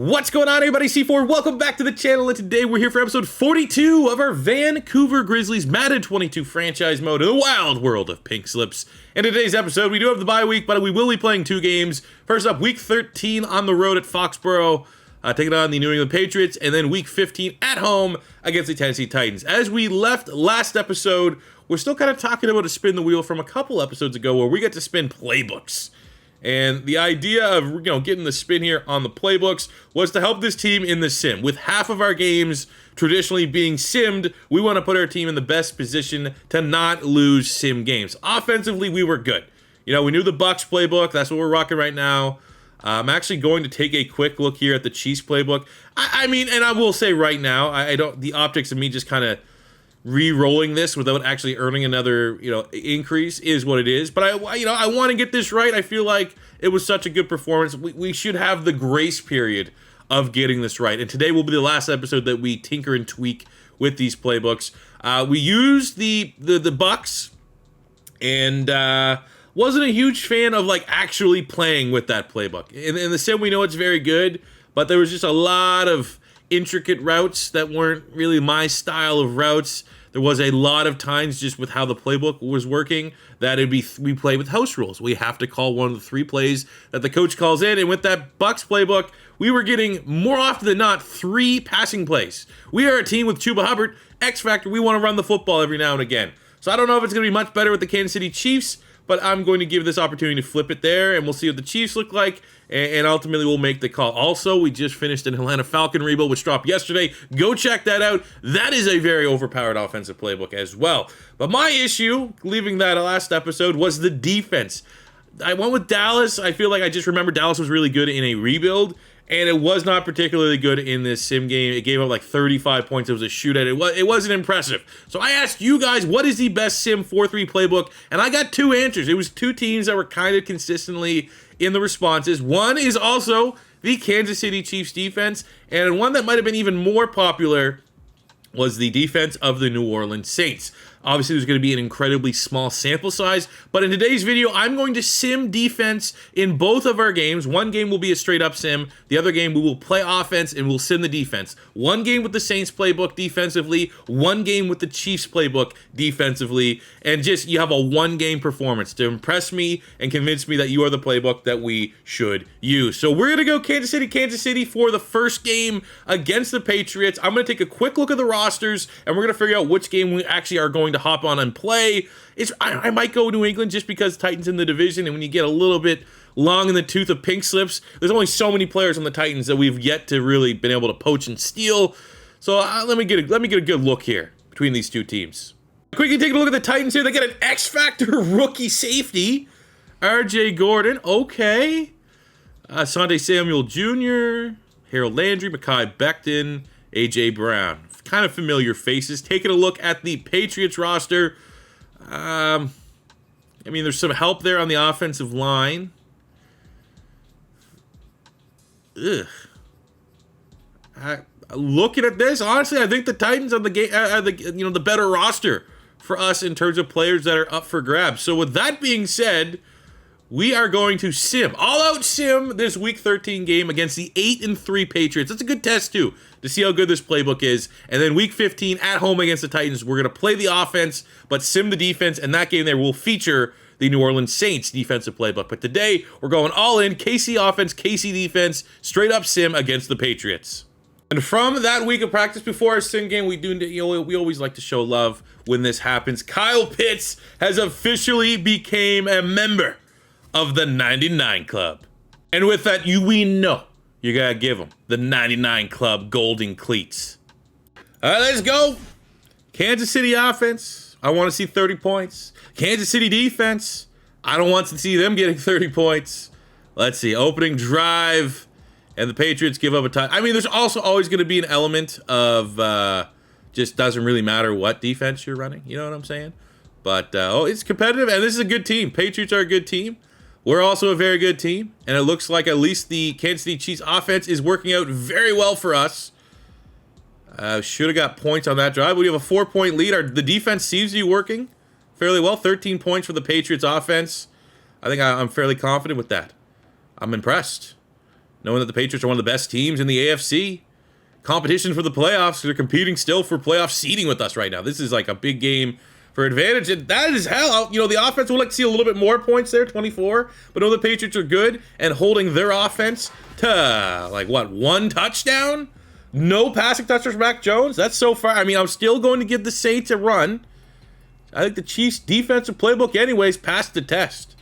What's going on, everybody? C4, welcome back to the channel, and today we're here for episode 42 of our Vancouver Grizzlies Madden 22 franchise mode in the wild world of pink slips. In today's episode, we do have the bye week, but we will be playing two games. First up, week 13 on the road at Foxborough, taking on the New England Patriots, and then week 15 at home against the Tennessee Titans. As we left last episode, we're still kind of talking about a spin the wheel from a couple episodes ago where we get to spin playbooks. And the idea of getting the spin here on the playbooks was to help this team in the sim. With half of our games traditionally being simmed, we want to put our team in the best position to not lose sim games. Offensively, we were good. We knew the Bucs playbook. That's what we're rocking right now. I'm actually going to take a quick look here at the Chiefs playbook. I mean, and I will say right now, I don't. The optics of me just kind of re-rolling this without actually earning another increase is what it is, but I want to get this right. I feel like it was such a good performance. We should have the grace period of getting this right, and today will be the last episode that we tinker and tweak with these playbooks. We used the Bucs, and wasn't a huge fan of actually playing with that playbook. In the sim, we know it's very good, but there was just a lot of intricate routes that weren't really my style of routes. There was a lot of times just with how the playbook was working that we play with house rules. We have to call one of the three plays that the coach calls in, and with that Bucs playbook, we were getting more often than not 3 passing plays. We are a team with Chuba Hubbard, X Factor. We want to run the football every now and again. So I don't know if it's going to be much better with the Kansas City Chiefs, but I'm going to give this opportunity to flip it there, and we'll see what the Chiefs look like, and ultimately we'll make the call. Also, we just finished an Atlanta Falcon rebuild, which dropped yesterday. Go check that out. That is a very overpowered offensive playbook as well. But my issue, leaving that last episode, was the defense. I went with Dallas. I feel like I just remember Dallas was really good in a rebuild, and it was not particularly good in this sim game. It gave up 35 points. It was a shootout. It wasn't impressive. So I asked you guys, what is the best sim 4-3 playbook? And I got 2 answers. It was 2 teams that were kind of consistently in the responses. One is also the Kansas City Chiefs defense, and one that might have been even more popular was the defense of the New Orleans Saints. Obviously, there's going to be an incredibly small sample size, but in today's video, I'm going to sim defense in both of our games. One game will be a straight-up sim. The other game, we will play offense and we'll sim the defense. One game with the Saints playbook defensively, one game with the Chiefs playbook defensively, and just you have a one-game performance to impress me and convince me that you are the playbook that we should use. So we're going to go Kansas City for the first game against the Patriots. I'm going to take a quick look at the rosters, and we're going to figure out which game we actually are going to hop on and play. I might go New England just because Titans in the division, and when you get a little bit long in the tooth of pink slips, there's only so many players on the Titans that we've yet to really been able to poach and steal. So let me get a good look here between these two teams. Quickly take a look at the Titans here. They get an X Factor rookie safety, RJ Gordon. Okay. Asante Samuel Jr., Harold Landry, Mekhi Becton, AJ Brown. Kind of familiar faces. Taking a look at the Patriots roster. I mean, there's some help there on the offensive line. Ugh. Looking at this, honestly, I think the Titans on the game, the better roster for us in terms of players that are up for grabs. So with that being said, we are going to sim, all-out sim this Week 13 game against the 8-3 Patriots. That's a good test, too, to see how good this playbook is. And then Week 15 at home against the Titans, we're going to play the offense, but sim the defense, and that game there will feature the New Orleans Saints defensive playbook. But today, we're going all in, KC offense, KC defense, straight-up sim against the Patriots. And from that week of practice before our sim game, we always like to show love when this happens. Kyle Pitts has officially became a member of the 99 Club. And with that, we know you gotta give them the 99 Club golden cleats. All right, let's go. Kansas City offense, I want to see 30 points. Kansas City defense, I don't want to see them getting 30 points. Let's see, opening drive, and the Patriots give up a tie. I mean, there's also always going to be an element of just doesn't really matter what defense you're running. You know what I'm saying? But it's competitive, and this is a good team. Patriots are a good team. We're also a very good team, and it looks like at least the Kansas City Chiefs offense is working out very well for us. Should have got points on that drive. We have a 4-point lead. The defense seems to be working fairly well. 13 points for the Patriots offense. I think I'm fairly confident with that. I'm impressed. knowing that the Patriots are one of the best teams in the AFC. Competition for the playoffs. They're competing still for playoff seeding with us right now. This is like a big game for advantage, and that is hell. You know, the offense would like to see a little bit more points there, 24, but know the Patriots are good and holding their offense to, like, what, 1 touchdown? No passing touchdowns for Mac Jones? That's so far. I mean, I'm still going to give the Saints a run. I think the Chiefs' defensive playbook anyways passed the test.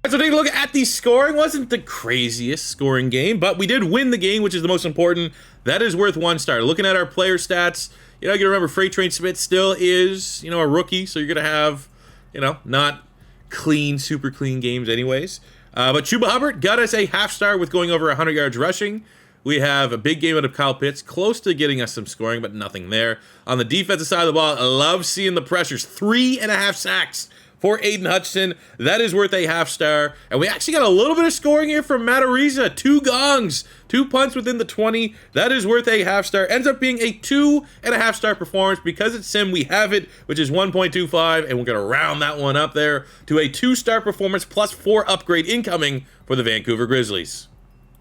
So taking a look at the scoring, wasn't the craziest scoring game, but we did win the game, which is the most important. That is worth 1 star. Looking at our player stats, you know, you gotta remember Freight Train Smith still is, you know, a rookie, so you're gonna have, you know, not clean, super clean games anyways. But Chuba Hubbard got us a half star with going over 100 yards rushing. We have a big game out of Kyle Pitts, close to getting us some scoring, but nothing there. On the defensive side of the ball, I love seeing the pressures. 3.5 sacks for Aiden Hutchinson. That is worth a half star. And we actually got a little bit of scoring here from Matt Ariza. 2 gongs, 2 punts within the 20. That is worth a half star. Ends up being a 2.5 star performance. Because it's sim, we have it, which is 1.25. And we're going to round that one up there to a 2-star performance plus 4 upgrade incoming for the Vancouver Grizzlies.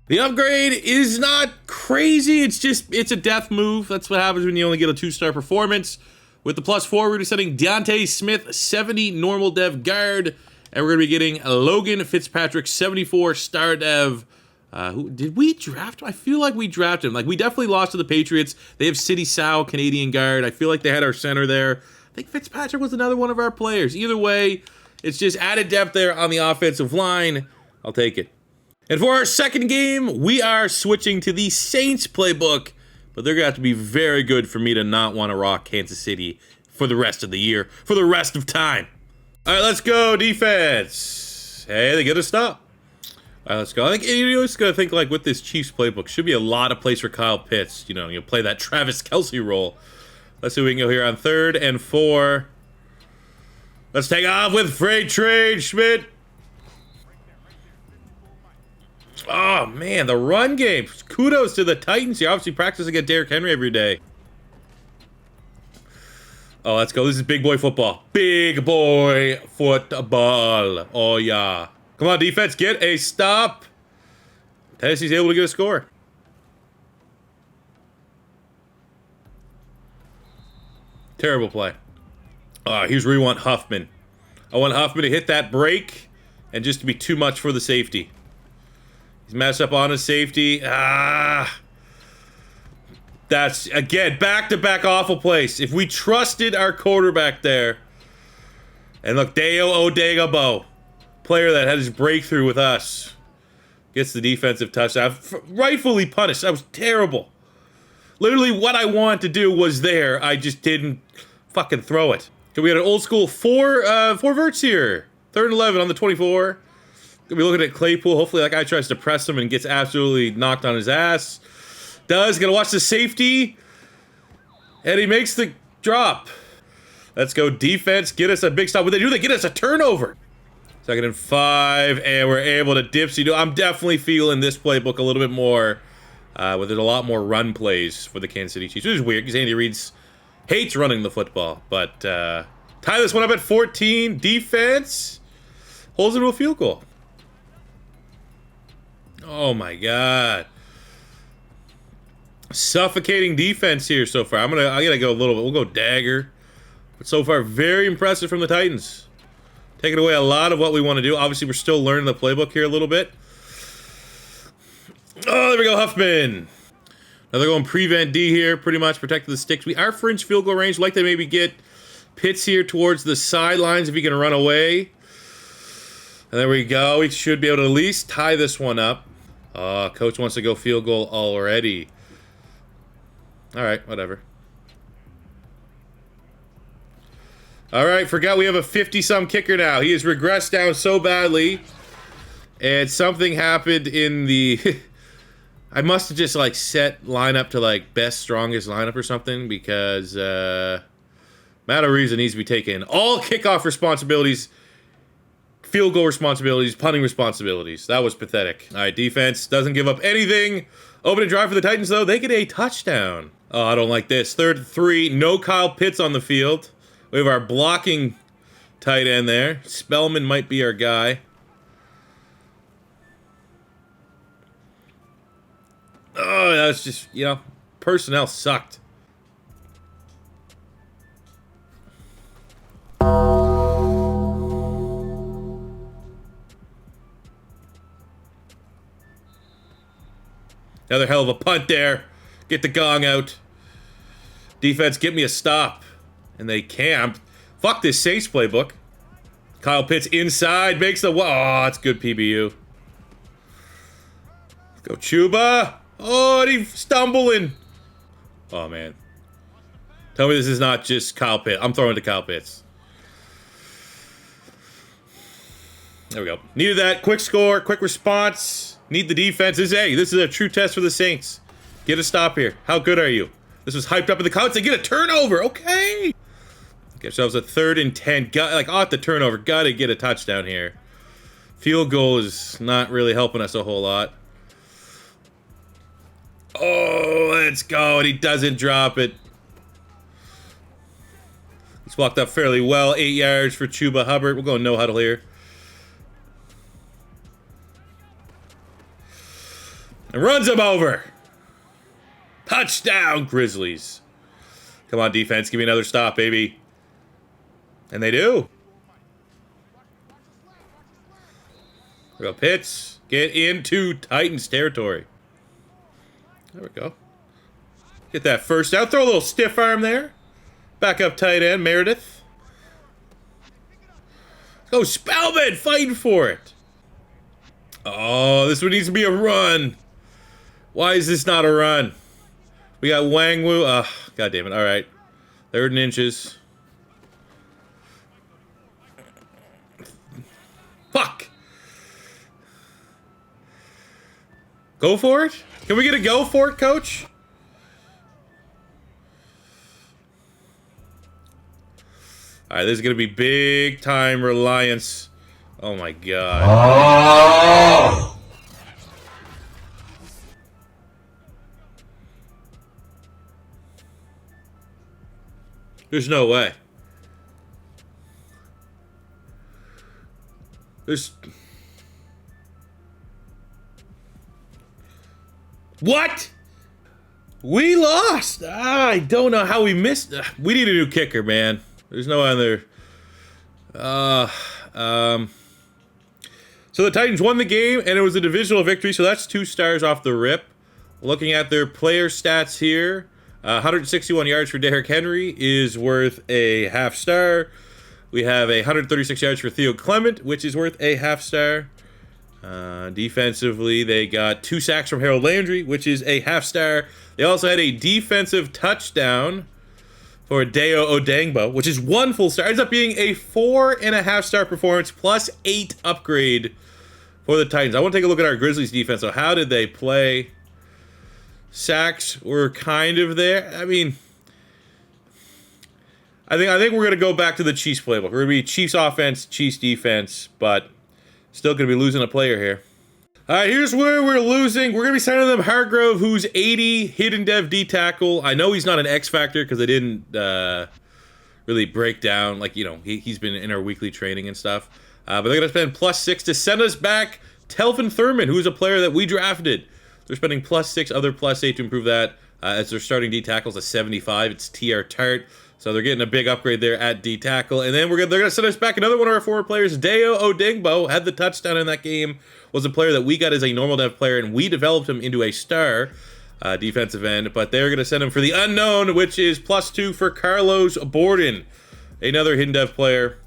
The upgrade is not crazy. It's a death move. That's what happens when you only get a 2-star performance. With the plus 4, we're going to be setting Deontay Smith, 70 normal dev guard. And we're going to be getting Logan Fitzpatrick, 74 star dev. Who did we draft him? I feel like we drafted him. Like, we definitely lost to the Patriots. They have City Sow, Canadian guard. I feel like they had our center there. I think Fitzpatrick was another one of our players. Either way, it's just added depth there on the offensive line. I'll take it. And for our second game, we are switching to the Saints playbook. But they're going to have to be very good for me to not want to rock Kansas City for the rest of the year, for the rest of time. All right, let's go, defense. Hey, they get a stop. All right, let's go. I think you're just going to think, like, with this Chiefs playbook, should be a lot of place for Kyle Pitts. You know, you'll play that Travis Kelce role. Let's see what we can go here on 3rd and 4. Let's take off with Freight Train Schmidt. Oh, man, the run game. Kudos to the Titans here. Obviously practicing at Derrick Henry every day. Oh, let's go. This is big boy football. Big boy football. Oh, yeah. Come on, defense. Get a stop. Tennessee's able to get a score. Terrible play. Here's where we want Huffman. I want Huffman to hit that break and just to be too much for the safety. He's messed up on his safety. That's, again, back-to-back awful place. If we trusted our quarterback there. And look, Dayo Odegabo, player that had his breakthrough with us, gets the defensive touchdown. Rightfully punished. That was terrible. Literally what I wanted to do was there. I just didn't fucking throw it. So we had an old school four verts here. 3rd and 11 on the 24. Gonna be looking at Claypool. Hopefully that guy tries to press him and gets absolutely knocked on his ass. Gonna watch the safety. And he makes the drop. Let's go defense. Get us a big stop. What they do? They get us a turnover. 2nd and 5. And we're able to dipsy. I'm definitely feeling this playbook a little bit more. Where there's a lot more run plays for the Kansas City Chiefs. Which is weird because Andy Reid hates running the football. But tie this one up at 14. Defense holds it to a field goal. Oh my God. Suffocating defense here so far. I gotta go a little bit. We'll go dagger. But so far, very impressive from the Titans. Taking away a lot of what we want to do. Obviously, we're still learning the playbook here a little bit. Oh, there we go, Huffman. Now they're going prevent D here, pretty much protecting the sticks. We are fringe field goal range. Like to maybe get Pitts here towards the sidelines if he can run away. And there we go. We should be able to at least tie this one up. Coach wants to go field goal already. All right, whatever. All right, forgot we have a 50-some kicker now. He has regressed down so badly. And something happened in the... I must have just, like, set lineup to, like, best, strongest lineup or something. Because, Matt Ariza needs to be taking all kickoff responsibilities, field goal responsibilities, punting responsibilities. That was pathetic. All right, defense doesn't give up anything. Opening drive for the Titans, though. They get a touchdown. Oh, I don't like this. 3rd and 3. No Kyle Pitts on the field. We have our blocking tight end there. Spellman might be our guy. Oh, that's just, personnel sucked. Another hell of a punt there. Get the gong out. Defense, get me a stop. And they camped. Fuck this Saints playbook. Kyle Pitts inside, makes the... Oh, that's good PBU. Let's go Chuba. Oh, and he's stumbling. Oh, man. Tell me this is not just Kyle Pitts. I'm throwing to Kyle Pitts. There we go. Needed that. Quick score, quick response. Need the defense. This is a true test for the Saints. Get a stop here. How good are you? This was hyped up in the comments. They get a turnover. Okay. Get ourselves a 3rd and 10. Off the turnover. Gotta get a touchdown here. Field goal is not really helping us a whole lot. Oh, let's go. And he doesn't drop it. He's walked up fairly well. 8 yards for Chuba Hubbard. We'll go no huddle here. And runs him over. Touchdown, Grizzlies. Come on, defense. Give me another stop, baby. And they do. We go Pitts. Get into Titans territory. There we go. Get that first down. Throw a little stiff arm there. Back up tight end, Meredith. Go Spellman, fighting for it. Oh, this one needs to be a run. Why is this not a run? We got Wangwu. God damn it. All right. 3rd and inches. Fuck. Go for it? Can we get a go for it, coach? All right, this is going to be big time reliance. Oh my God. Oh! There's no way. There's... What? We lost. I don't know how we missed. We need a new kicker, man. There's no other. So the Titans won the game, and it was a divisional victory. So that's 2 stars off the rip. Looking at their player stats here. 161 yards for Derrick Henry is worth a half star. We have 136 yards for Theo Clement, which is worth a half star. Defensively, they got 2 sacks from Harold Landry, which is a half star. They also had a defensive touchdown for Deo Odangbo, which is 1 full star. Ends up being a 4.5 star performance plus 8 upgrade for the Titans. I want to take a look at our Grizzlies defense. So how did they play? Sacks were kind of there. I mean, I think we're gonna go back to the Chiefs playbook. We're gonna be Chiefs offense, Chiefs defense, but still gonna be losing a player here. All right, here's where we're losing. We're gonna be sending them Hargrove, who's 80, hidden dev D tackle. I know he's not an X factor because they didn't really break down. Like, he's been in our weekly training and stuff. But they're gonna spend +6 to send us back Telvin Thurman, who's a player that we drafted. They're spending +6, other +8 to improve that. As their starting D tackle's a 75. It's TR Tart. So they're getting a big upgrade there at D tackle. And then they're gonna send us back another one of our former players, Deo Odingbo, had the touchdown in that game. Was a player that we got as a normal dev player, and we developed him into a star defensive end. But they're gonna send him for the unknown, which is +2 for Carlos Borden, another hidden dev player.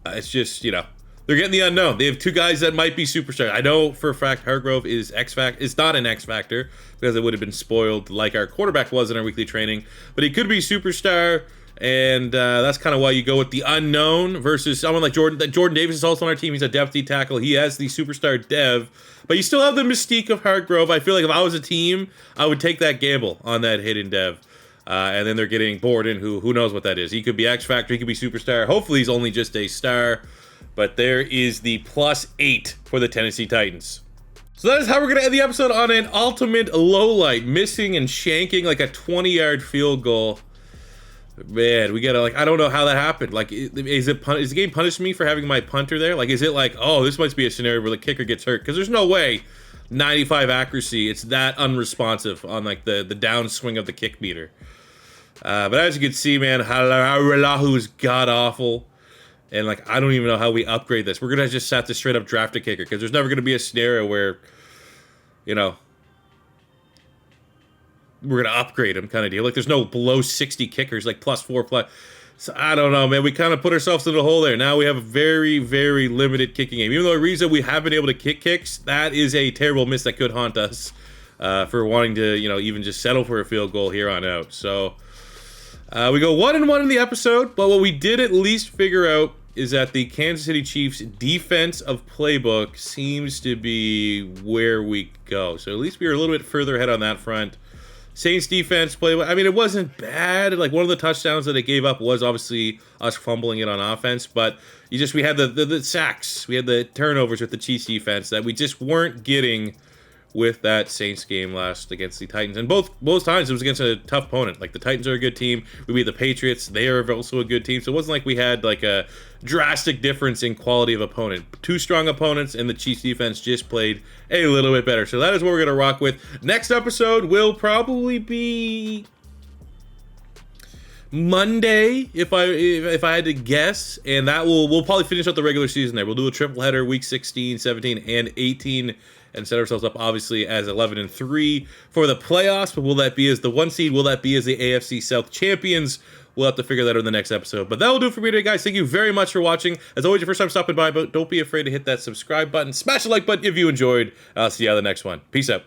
It's just, they're getting the unknown. They have 2 guys that might be superstars. I know for a fact Hargrove is It's not an X factor because it would have been spoiled like our quarterback was in our weekly training. But he could be superstar, and that's kind of why you go with the unknown versus someone like Jordan. Jordan Davis is also on our team. He's a depth D tackle. He has the superstar dev, but you still have the mystique of Hargrove. I feel like if I was a team, I would take that gamble on that hidden dev. And then they're getting Borden, who knows what that is. He could be X factor. He could be superstar. Hopefully he's only just a star. But there is the +8 for the Tennessee Titans. So that is how we're going to end the episode, on an ultimate lowlight, missing and shanking like a 20-yard field goal. Man, we got to, I don't know how that happened. Is the game punishing me for having my punter there? Is it oh, this must be a scenario where the kicker gets hurt? Because there's no way. 95 accuracy. It's that unresponsive on like the downswing of the kick meter. But as you can see, man, Halalahu is god-awful. And, like, I don't even know how we upgrade this. We're going to just have to straight up draft a kicker, because there's never going to be a scenario where, you know, we're going to upgrade him kind of deal. Like, there's no below 60 kickers, like, +4, plus. So, I don't know, man. We kind of put ourselves in the hole there. Now we have a very, very limited kicking game. Even though the reason we haven't been able to kick kicks, that is a terrible miss that could haunt us for wanting to, you know, even just settle for a field goal here on out. So... we go 1-1 in the episode, but what we did at least figure out is that the Kansas City Chiefs defense of Playbook seems to be where we go. So at least we were a little bit further ahead on that front. Saints defense, Playbook, I mean, it wasn't bad. Like, one of the touchdowns that they gave up was obviously us fumbling it on offense, but we had the sacks. We had the turnovers with the Chiefs defense that we just weren't getting with that Saints game last against the Titans. And both times it was against a tough opponent. Like, the Titans are a good team. We beat the Patriots. They are also a good team. So it wasn't like we had like a drastic difference in quality of opponent. Two strong opponents, and the Chiefs defense just played a little bit better. So that is what we're going to rock with. Next episode will probably be Monday, if I had to guess, and that we'll probably finish out the regular season there. We'll do a triple header, week 16, 17, and 18, and set ourselves up obviously as 11-3 for the playoffs. But will that be as the 1 seed? Will that be as the AFC South champions? We'll have to figure that out in the next episode. But that will do it for me today, guys. Thank you very much for watching. As always, your first time stopping by, but don't be afraid to hit that subscribe button. Smash the like button if you enjoyed. I'll see you on the next one. Peace out.